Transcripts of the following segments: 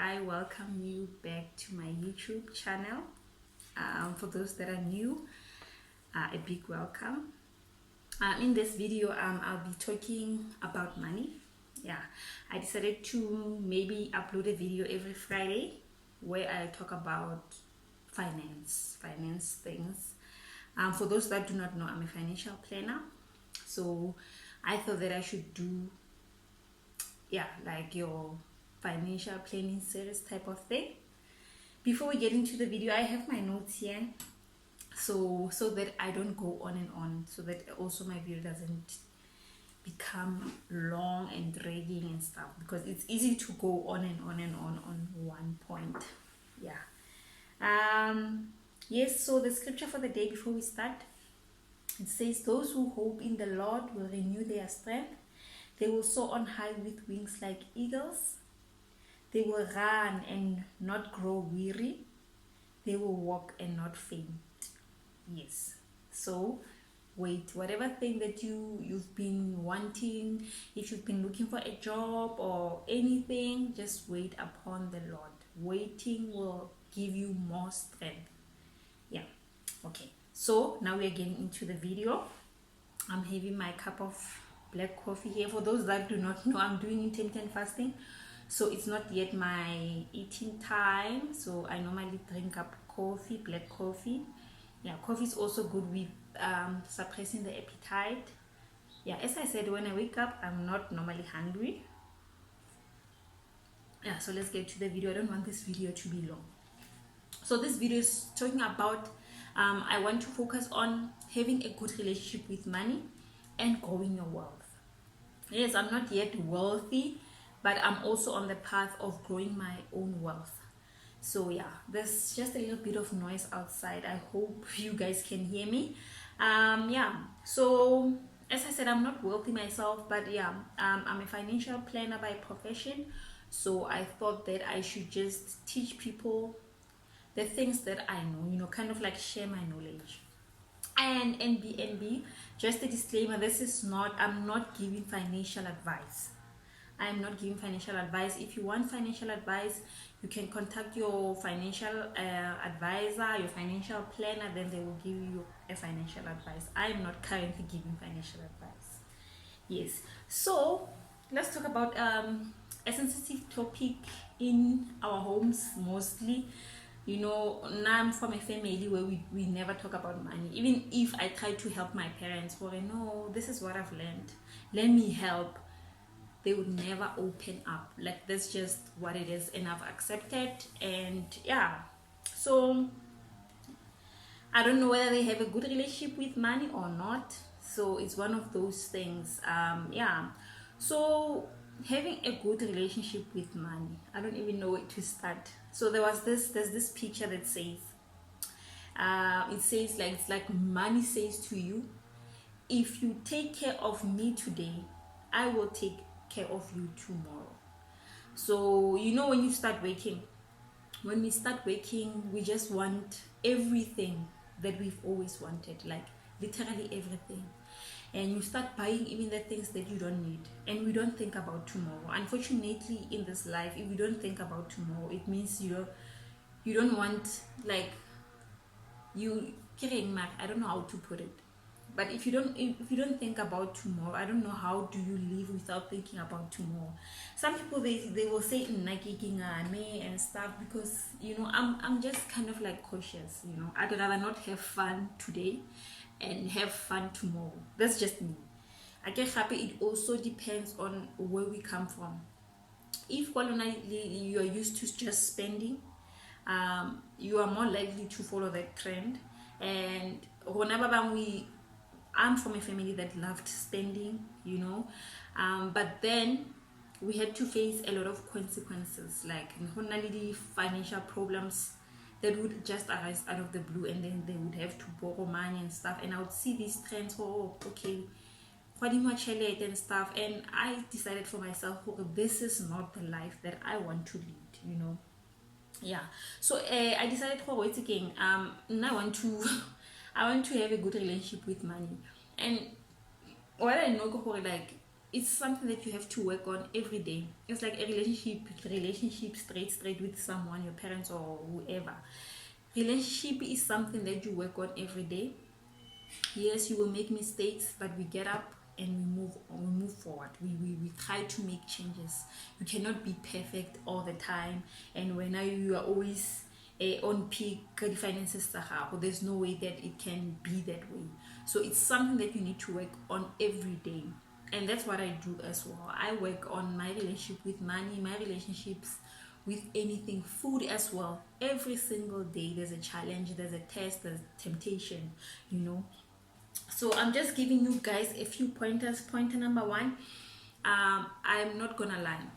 I welcome you back to my YouTube channel. For those that are new, a big welcome. In this video, I'll be talking about money. I decided to maybe upload a video every Friday where I talk about finance things. For those that do not know, I'm a financial planner, so I thought that I should do like your financial planning series type of thing. Before we get into the video, I have my notes here so that I don't go on and on, so that also my video doesn't become long and dragging and stuff, because it's easy to go on and on and on one point. Yes, so the scripture for the day before we start, it says, those who hope in the Lord will renew their strength. They will soar on high with wings like eagles. They will run and not grow weary. They will walk and not faint. Yes. So wait, whatever thing that you've been wanting, if you've been looking for a job or anything, just wait upon the Lord. Waiting will give you more strength. Okay. So now we are getting into the video. I'm having my cup of black coffee here. For those that do not know, I'm doing intermittent fasting, so it's not yet my eating time. So I normally drink up coffee, black coffee. Coffee is also good with suppressing the appetite. As I said, when I wake up, I'm not normally hungry. So let's get to the video. I don't want this video to be long. So this video is talking about I want to focus on having a good relationship with money and growing your wealth. Yes, I'm not yet wealthy, but I'm also on the path of growing my own wealth. So there's just a little bit of noise outside. I hope you guys can hear me. So as I said, I'm not wealthy myself, but I'm a financial planner by profession. So I thought that I should just teach people the things that I know, kind of like share my knowledge. And NB, just a disclaimer, I'm not giving financial advice. I'm not giving financial advice. If you want financial advice, you can contact your financial advisor, your financial planner, then they will give you a financial advice. I'm not currently giving financial advice. Yes, so let's talk about a sensitive topic in our homes mostly. Now I'm from a family where we never talk about money. Even if I try to help my parents, no, this is what I've learned, let me help, they would never open up. Like, that's just what it is, and I've accepted. And so I don't know whether they have a good relationship with money or not. So it's one of those things. So having a good relationship with money, I don't even know where to start. So there's this picture that says, it says it's like money says to you, if you take care of me today, I will take care of you tomorrow. So when we start working, we just want everything that we've always wanted, like literally everything. And you start buying even the things that you don't need, and we don't think about tomorrow. Unfortunately, in this life, if you don't think about tomorrow, it means you don't want, like, I don't know how to put it, but if you don't think about tomorrow, I don't know how do you live without thinking about tomorrow. Some people, they will say me and stuff, because I'm just kind of like cautious. I'd rather not have fun today and have fun tomorrow. That's just me. I get happy. It also depends on where we come from. If you are used to just spending, you are more likely to follow that trend. And I'm from a family that loved spending, but then we had to face a lot of consequences, like financial problems that would just arise out of the blue, and then they would have to borrow money and stuff. And I would see these trends, and stuff, and I decided for myself, this is not the life that I want to lead. So I decided for wait again, I want to have a good relationship with money. And what I know, like, it's something that you have to work on every day. It's like a relationship straight with someone, your parents or whoever. Relationship is something that you work on every day. Yes, you will make mistakes, but we get up and we move forward. We try to make changes. You cannot be perfect all the time, and when you are always on peak the finances, there's no way that it can be that way. So it's something that you need to work on every day, and that's what I do as well. I work on my relationship with money, my relationships with anything, food as well. Every single day there's a challenge, there's a test, there's temptation, you know. So I'm just giving you guys a few pointers. Pointer number one, I'm not gonna lie,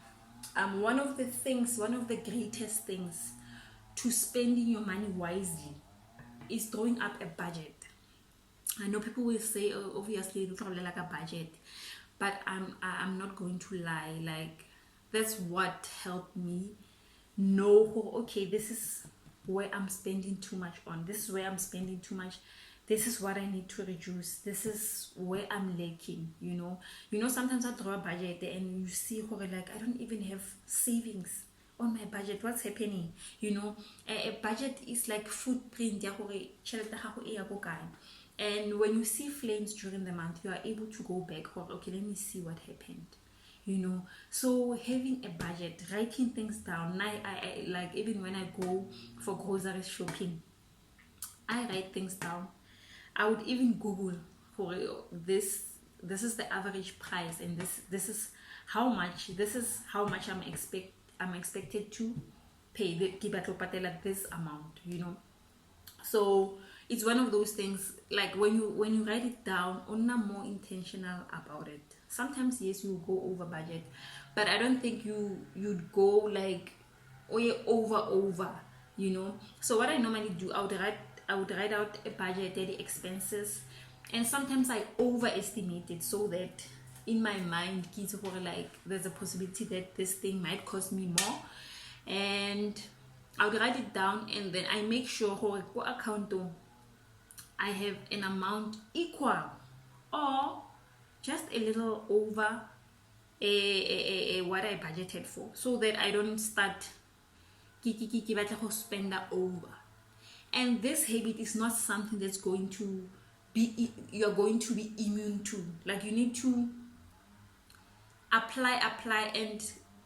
one of the greatest things to spending your money wisely is drawing up a budget. I know people will say, oh, obviously it's probably like a budget, but I'm not going to lie. Like, that's what helped me know, oh, okay, this is where I'm spending too much on. This is where I'm spending too much. This is what I need to reduce. This is where I'm lacking, you know. Sometimes I draw a budget and you see, like, I don't even have savings on my budget. What's happening? A budget is like footprint. And when you see flames during the month, you are able to go back, okay, let me see what happened. So having a budget, writing things down. I like, even when I go for grocery shopping, I write things down. I would even Google for this is the average price, and this is how much I'm expected to pay this amount. So it's one of those things, like when you write it down, you're more intentional about it. Sometimes, yes, you go over budget, but I don't think you'd go like way over. So what I normally do, I would write out a budget, the expenses, and sometimes I overestimate it, so that in my mind, like, there's a possibility that this thing might cost me more, and I would write it down, and then I make sure I have an amount equal or just a little over what I budgeted for, so that I don't start spend over. And this habit is not something that's going to be, you're going to be immune to. Like, you need to apply, and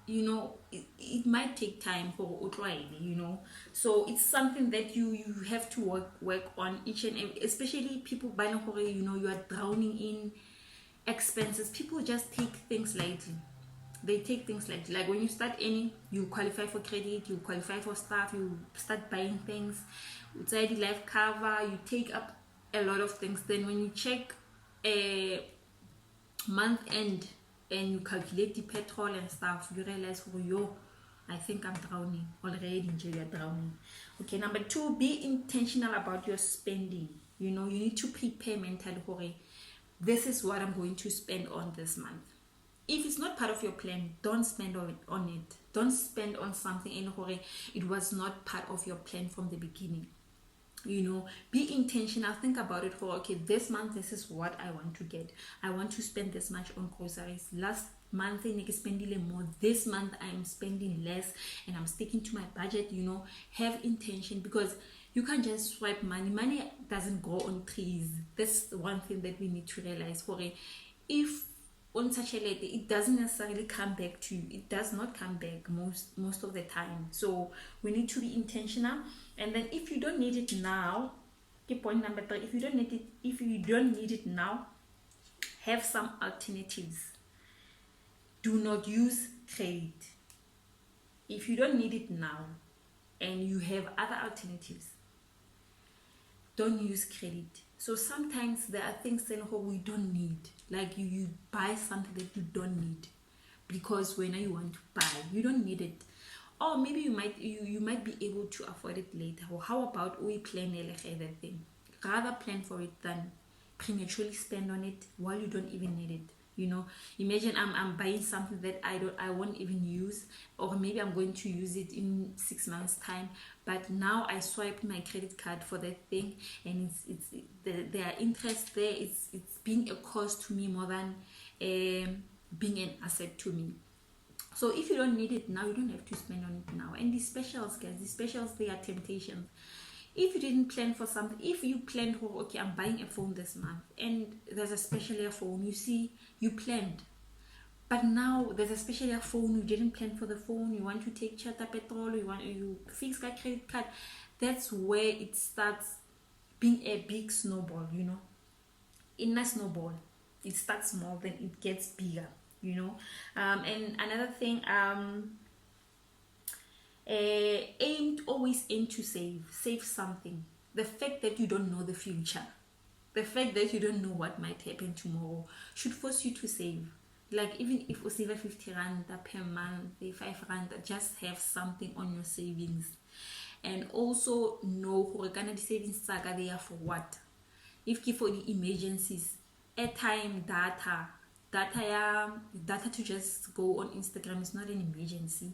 it might take time for utwaili, so it's something that you have to work on each and every, especially people by you are drowning in expenses. People just take things lightly. They take things like when you start earning, you qualify for credit, you qualify for stuff, you start buying things, outside the life cover, you take up a lot of things. Then when you check a month end and you calculate the petrol and stuff, you realize, I think I'm drowning already. You're drowning. Okay, number two, be intentional about your spending. You need to prepare mentally. This is what I'm going to spend on this month. If it's not part of your plan, don't spend on it. Don't spend on something in a hurry. It was not part of your plan from the beginning. Be intentional. Think about it. Okay, this month, this is what I want to get. I want to spend this much on groceries. Last month I spending more. This month I am spending less, and I'm sticking to my budget. Have intention, because you can't just swipe money. Money doesn't grow on trees. That's one thing that we need to realize. If on such a lady, it doesn't necessarily come back to you. It does not come back most of the time. So we need to be intentional. And then if you don't need it now, point number three, if you don't need it now, have some alternatives. Do not use credit. If you don't need it now and you have other alternatives, don't use credit. So sometimes there are things that we don't need. Like you buy something that you don't need because when you want to buy, you don't need it. Or maybe you might be able to afford it later. Or how about we plan that thing? Rather plan for it than prematurely spend on it while you don't even need it. Imagine I'm buying something that I won't even use, or maybe I'm going to use it in 6 months time, but now I swiped my credit card for that thing, and there are interest there. It's being a cost to me more than being an asset to me. So if you don't need it now, you don't have to spend on it now. And these specials, guys, these specials, they are temptations. If you didn't plan for something, if you planned for, okay, I'm buying a phone this month and there's a special year phone, you see, you planned. But now there's a special year phone, you didn't plan for the phone, you want to take charter petrol, you fix that credit card. That's where it starts being a big snowball, you know. In a snowball, it starts small, then it gets bigger, you know. And another thing, always aim to save something. The fact that you don't know the future, the fact that you don't know what might happen tomorrow should force you to save. Like, even if you save 50 rand per month, 5 rand, just have something on your savings. And also know who the savings saga they are for what. If you for the emergencies, airtime, data to just go on Instagram is not an emergency.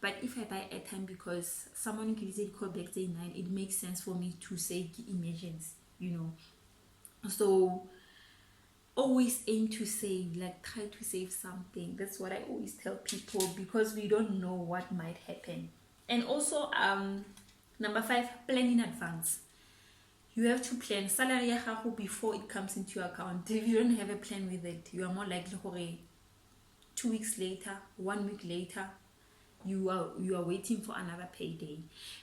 But if I buy airtime because someone gives it call back day 9, it makes sense for me to say emergency, you know. So always aim to save, like try to save something. That's what I always tell people, because we don't know what might happen. And also number 5, plan in advance. You have to plan salary before it comes into your account. If you don't have a plan with it, you are more likely for 2 weeks later, 1 week later, you are waiting for another payday.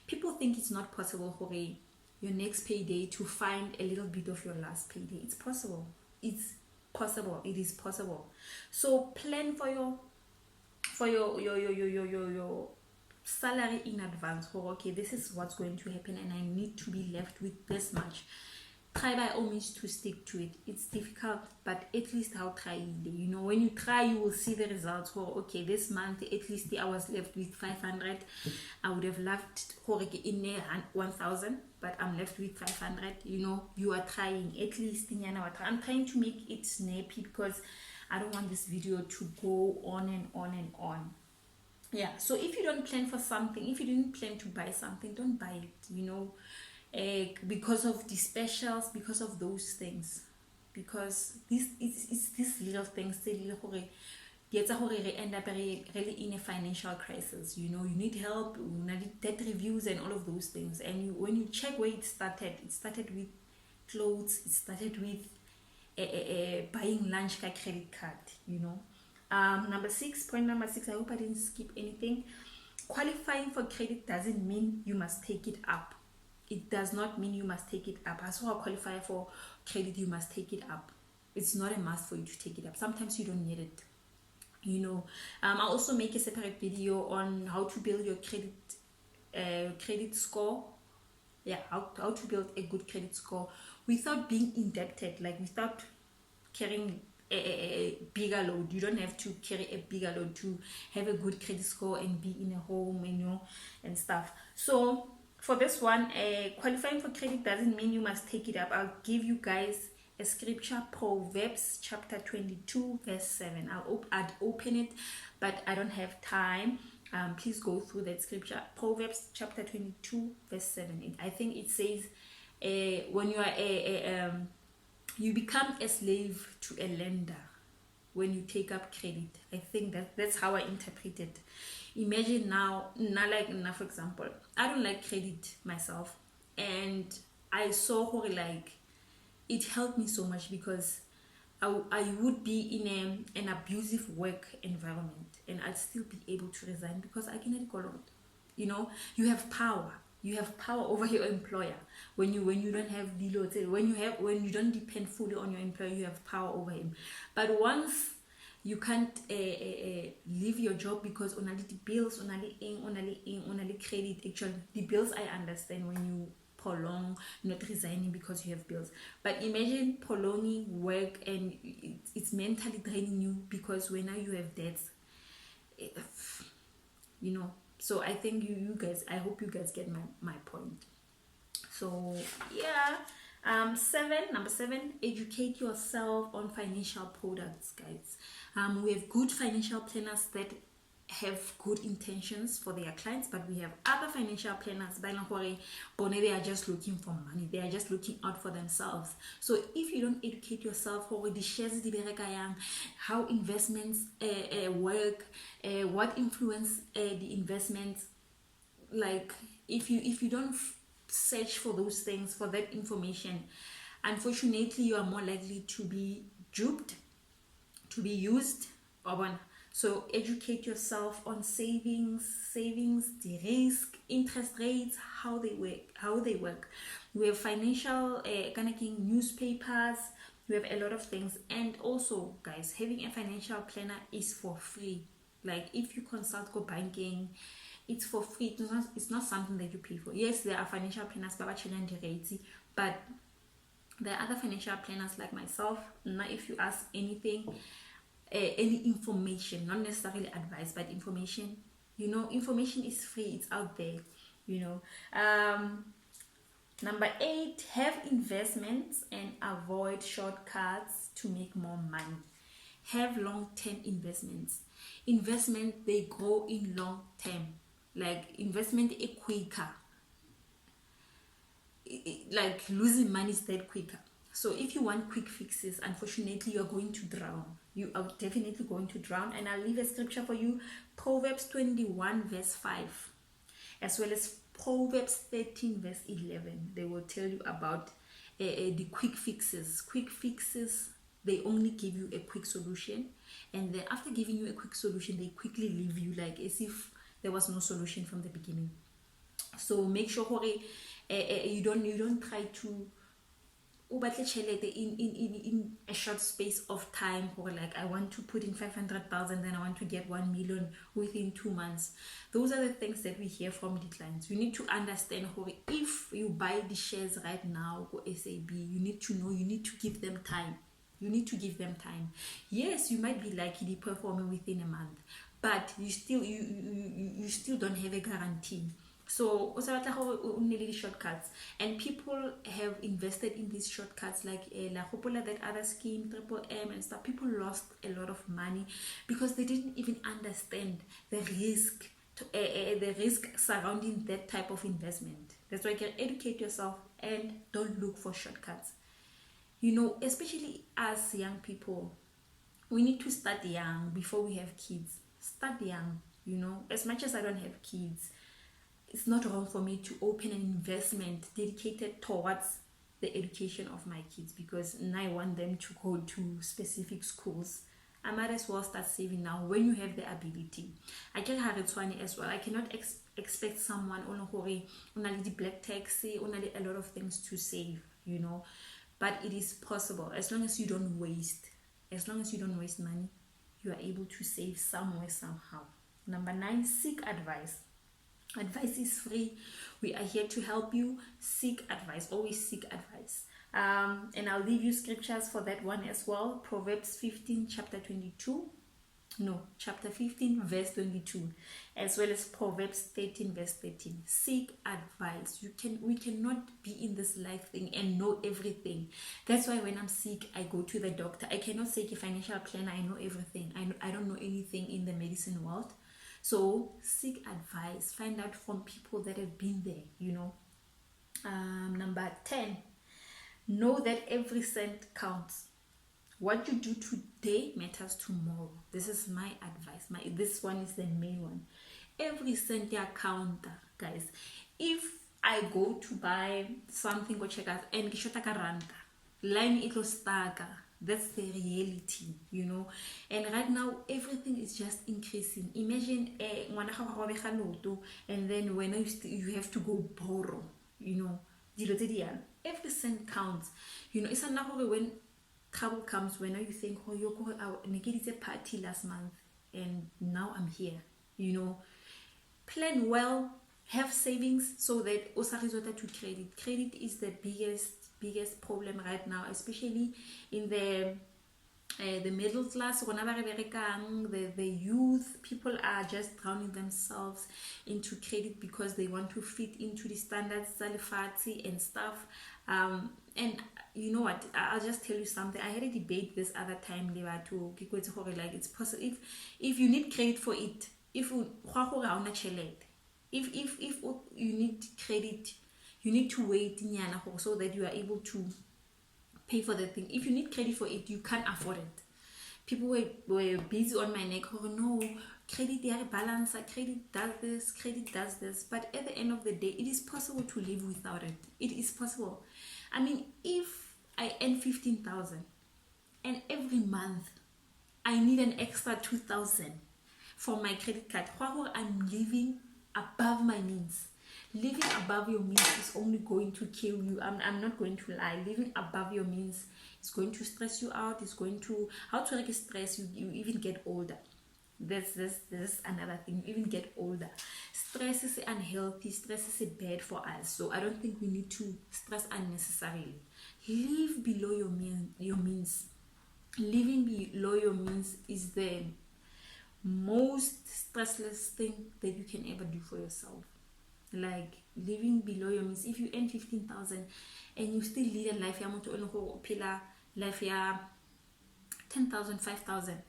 People think it's not possible for your next payday to find a little bit of your last payday. It's possible. It's possible. It is possible. So plan for your salary in advance. For okay, this is what's going to happen, and I need to be left with this much. Try by all means to stick to it. It's difficult, but at least I'll try it. You know, when you try, you will see the results. For okay, this month at least I was left with 500. I would have left in 1,000, but I'm left with 500. You know, you are trying. At least I'm trying to make it snappy, because I don't want this video to go on and on and on. Yeah, so if you don't plan for something, if you didn't plan to buy something, don't buy it, you know, because of the specials, because of those things, because it's these little things, end up really in a financial crisis. You know, you need help, you need debt reviews and all of those things. And when you check where it started with clothes, it started with buying lunch by credit card, you know. Point number 6, I hope I didn't skip anything. Qualifying for credit doesn't mean you must take it up. It does not mean you must take it up. As well, qualify for credit, you must take it up. It's not a must for you to take it up. Sometimes you don't need it, you know. I'll also make a separate video on how to build your credit score. Yeah, how to build a good credit score without being indebted, like without carrying a bigger load. You don't have to carry a bigger load to have a good credit score and be in a home, you know, and stuff. So for this one, qualifying for credit doesn't mean you must take it up. I'll give you guys a scripture, Proverbs chapter 22 verse 7. I'd open it, but I don't have time. Please go through that scripture, Proverbs chapter 22 verse 7. I think it says, when you are you become a slave to a lender when you take up credit. I think that's how I interpret it. Imagine now, for example, I don't like credit myself, and I saw how like it helped me so much, because I would be in an abusive work environment and I'd still be able to resign because I cannot go out. You know, you have power. You have power over your employer when you don't have deload. When you don't depend fully on your employer, you have power over him. But once you can't leave your job because only the bills, only credit. Actually, the bills I understand when you prolong not resigning because you have bills. But imagine prolonging work and it's mentally draining you because when now you have debts, you know. So I think you guys, I hope you guys get my point. So yeah, number 7, educate yourself on financial products, guys. We have good financial planners that have good intentions for their clients, but we have other financial planners they are just looking for money, they are just looking out for themselves. So if you don't educate yourself the shares di bereka yang, how investments work, what influence the investments, like if you don't search for those things, for that information, unfortunately you are more likely to be duped, to be used. So educate yourself on savings, the risk, interest rates, how they work. We have financial newspapers, we have a lot of things. And also, guys, having a financial planner is for free. Like if you consult go banking, it's for free. It's not something that you pay for. Yes, there are financial planners, but there are other financial planners like myself. Now if you ask anything, any information, not necessarily advice, but information, information is free, it's out there. Number 8, have investments and avoid shortcuts to make more money. Have long-term investments. They grow in long term. Like investment is quicker, like losing money is that quicker. So if you want quick fixes, unfortunately you are going to drown. You are definitely going to drown. And I'll leave a scripture for you, Proverbs 21 verse 5, as well as Proverbs 13 verse 11. They will tell you about the quick fixes. They only give you a quick solution, and then after giving you a quick solution, they quickly leave you like as if there was no solution from the beginning. So make sure you don't try to in a short space of time, or like I want to put in 500,000, then I want to get 1 million within 2 months. Those are the things that we hear from the clients. You need to understand if you buy the shares right now or SAB, you need to know, you need to give them time. Yes, you might be likely performing within a month, but you still don't have a guarantee. So shortcuts, and people have invested in these shortcuts like that other scheme, Triple M and stuff. People lost a lot of money because they didn't even understand the risk surrounding that type of investment. That's why you can educate yourself and don't look for shortcuts. Especially as young people, we need to start young before we have kids. Start young. As much as I don't have kids, it's not wrong for me to open an investment dedicated towards the education of my kids, because now I want them to go to specific schools. I might as well start saving now when you have the ability. I can have it as well. I cannot expect someone only black taxi, only a lot of things to save, but it is possible as long as you don't waste. As long as you don't waste money, you are able to save somewhere, somehow. Number 9, seek advice. Advice is free. We are here to help you. Seek advice. Always seek advice. And I'll leave you scriptures for that one as well. Proverbs 15 chapter 15 verse 22, as well as Proverbs 13 verse 13. Seek advice. We cannot be in this life thing and know everything. That's why when I'm sick, I go to the doctor. I cannot say a financial planner, I know everything. I don't know anything in the medicine world. So seek advice. Find out from people that have been there. Number 10, know that every cent counts. What you do today matters tomorrow. This is my advice. This one is the main one. Every cent counts, guys. If I go to buy something or check out and line it was that's the reality, and right now everything is just increasing. Imagine and then when you have to go borrow, every cent counts. It's another when trouble comes, when you think, you're going out and get a party last month and now I'm here. Plan well, have savings, so that also resort to credit. Credit is the biggest problem right now, especially in the middle class, the youth. People are just drowning themselves into credit because they want to fit into the standards, salifati and stuff. And you know what, I'll just tell you something. I had a debate this other time, like it's possible if you need credit for it, if you need credit, you need to wait so that you are able to pay for the thing. If you need credit for it, you can't afford it. People were busy on my neck. Oh no, credit they are balance, credit does this. But at the end of the day, it is possible to live without it. It is possible. I mean, if I earn 15,000 and every month I need an extra 2,000 for my credit card, I'm living above my means. Living above your means is only going to kill you. I'm not going to lie. Living above your means is going to stress you out. It's going to, how to like stress you, you even get older. This another thing. You even get older. Stress is unhealthy. Stress is bad for us. So I don't think we need to stress unnecessarily. Live below your means. Living below your means is the most stressless thing that you can ever do for yourself. Like living below your means. If you earn 15,000 and you still lead a life, life 10,000, 5,000.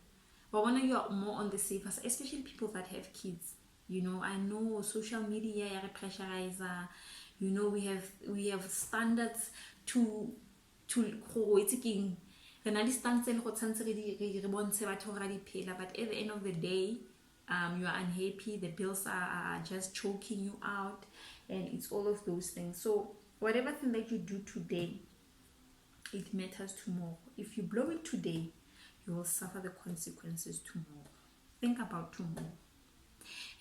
But when you are more on the safer side, especially people that have kids, you know, I know social media pressurizer. You know, we have standards to it's again. But at the end of the day, you are unhappy, the bills are just choking you out, and it's all of those things. So whatever thing that you do today, it matters tomorrow. If you blow it today, you will suffer the consequences tomorrow. Think about tomorrow.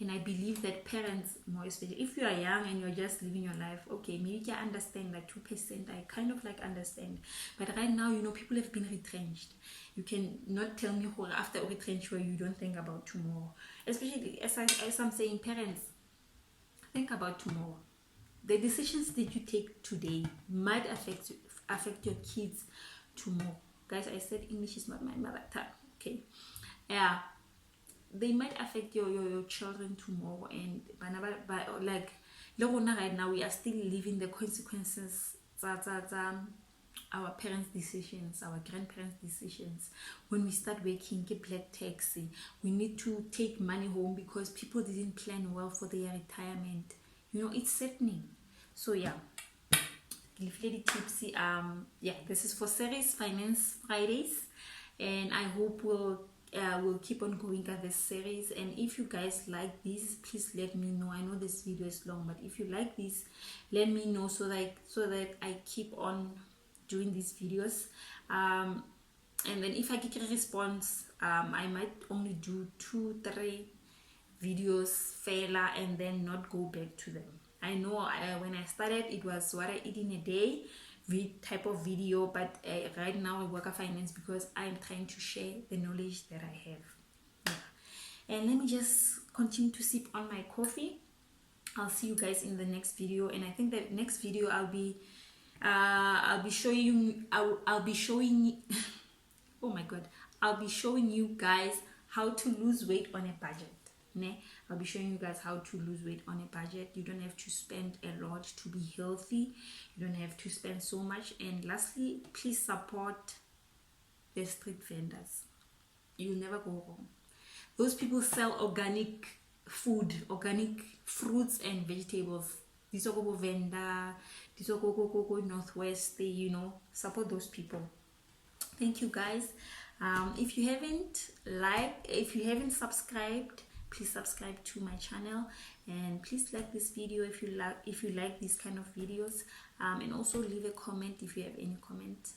And I believe that parents, more especially if you are young and you're just living your life, okay, maybe you can understand that 2%, I kind of like understand. But right now, you know, people have been retrenched. You can not tell me after retrench where you don't think about tomorrow. Especially as I'm saying, parents, think about tomorrow. The decisions that you take today might affect your kids tomorrow. Guys, I said English is not my mother tongue. Okay, yeah. They might affect your children tomorrow, and but like right now we are still living the consequences that our parents' decisions, our grandparents' decisions. When we start working, get black taxi, we need to take money home because people didn't plan well for their retirement. You know, it's happening. So yeah, Lady Tipsy. This is for series Finance Fridays, and I hope we'll keep on going at this series. And if you guys like this, please let me know. I know this video is long, but if you like this, let me know so that I keep on doing these videos. And then if I get a response, I might only do 2-3 videos failure and then not go back to them. I know when I started, it was what I eat in a day type of video, but right now I work at finance because I'm trying to share the knowledge that I have. And let me just continue to sip on my coffee. I'll see you guys in the next video, and I think the next video I'll be showing oh my god, I'll be showing you guys how to lose weight on a budget. I'll be showing you guys how to lose weight on a budget. You don't have to spend a lot to be healthy. You don't have to spend so much. And lastly, please support the street vendors. You'll never go wrong. Those people sell organic food, organic fruits and vegetables. These are go vendor, these are go Northwest. You know, support those people. Thank you guys. If you haven't subscribed, please subscribe to my channel, and please like this video if you like these kind of videos, and also leave a comment if you have any comment.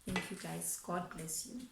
Thank you guys. God bless you.